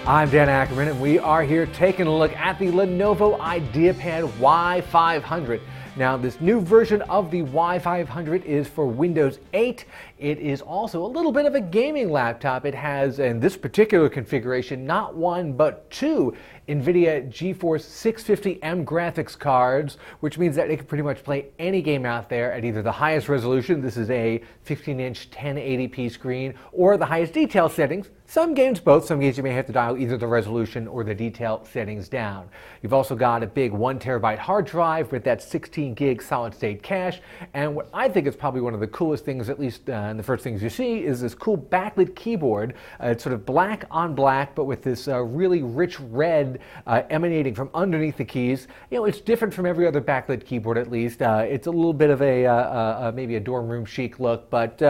I'm Dan Ackerman, and we are here taking a look at the Lenovo IdeaPad Y500. Now, this new version of the Y500 is for Windows 8. It is also a little bit of a gaming laptop. It has, in this particular configuration, not one but two NVIDIA GeForce 650M graphics cards, which means that it can pretty much play any game out there at either the highest resolution, this is a 15-inch 1080p screen, or the highest detail settings. Some games both. Some games you may have to dial either the resolution or the detail settings down. You've also got a big 1TB hard drive with that 16 gig solid state cache, and what I think is probably one of the coolest things, at least in the first things you see, is this cool backlit keyboard. It's sort of black on black, but with this really rich red emanating from underneath the keys. You know, it's different from every other backlit keyboard, at least. It's a little bit of a maybe a dorm room chic look, but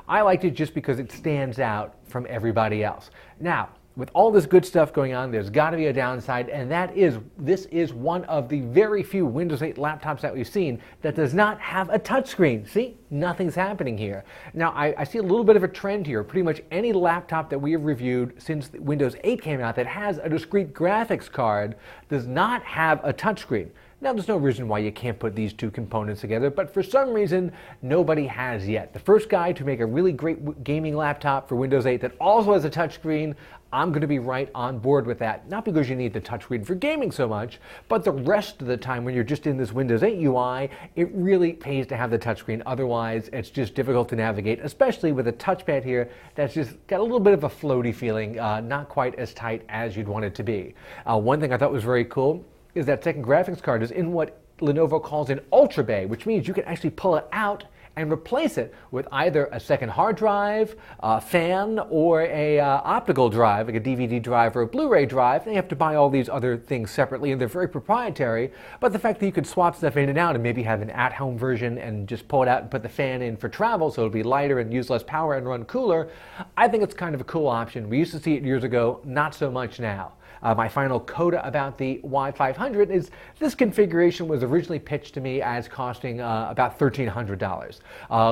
I liked it just because it stands out from everybody else. Now, with all this good stuff going on, there's got to be a downside, and that is this is one of the very few Windows 8 laptops that we've seen that does not have a touchscreen. See, nothing's happening here. Now, I see a little bit of a trend here. Pretty much any laptop that we have reviewed since Windows 8 came out that has a discrete graphics card does not have a touchscreen. Now, there's no reason why you can't put these two components together, but for some reason, nobody has yet. The first guy to make a really great gaming laptop for Windows 8 that also has a touchscreen, I'm going to be right on board with that. Not because you need the touchscreen for gaming so much, but the rest of the time when you're just in this Windows 8 UI, it really pays to have the touchscreen. Otherwise, it's just difficult to navigate, especially with a touchpad here that's just got a little bit of a floaty feeling, not quite as tight as you'd want it to be. One thing I thought was very cool is that second graphics card is in what Lenovo calls an Ultra Bay, which means you can actually pull it out and replace it with either a second hard drive, a fan, or a optical drive, like a DVD drive or a Blu-ray drive. They have to buy all these other things separately, and they're very proprietary. But the fact that you can swap stuff in and out and maybe have an at-home version and just pull it out and put the fan in for travel so it'll be lighter and use less power and run cooler, I think it's kind of a cool option. We used to see it years ago, not so much now. My final coda about the Y500 is this configuration was originally pitched to me as costing about $1,300.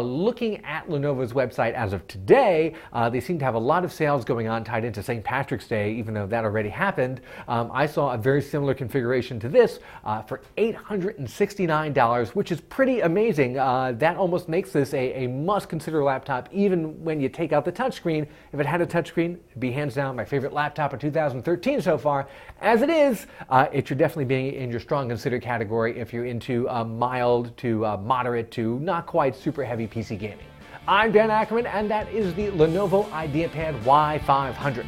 Looking at Lenovo's website as of today, they seem to have a lot of sales going on tied into St. Patrick's Day, even though that already happened. I saw a very similar configuration to this for $869, which is pretty amazing. That almost makes this a must-consider laptop, even when you take out the touchscreen. If it had a touchscreen, it'd be hands down my favorite laptop of 2013 so far. As it is, it should definitely be in your strong consider category if you're into mild to moderate to not quite super heavy PC gaming. I'm Dan Ackerman, and that is the Lenovo IdeaPad Y500.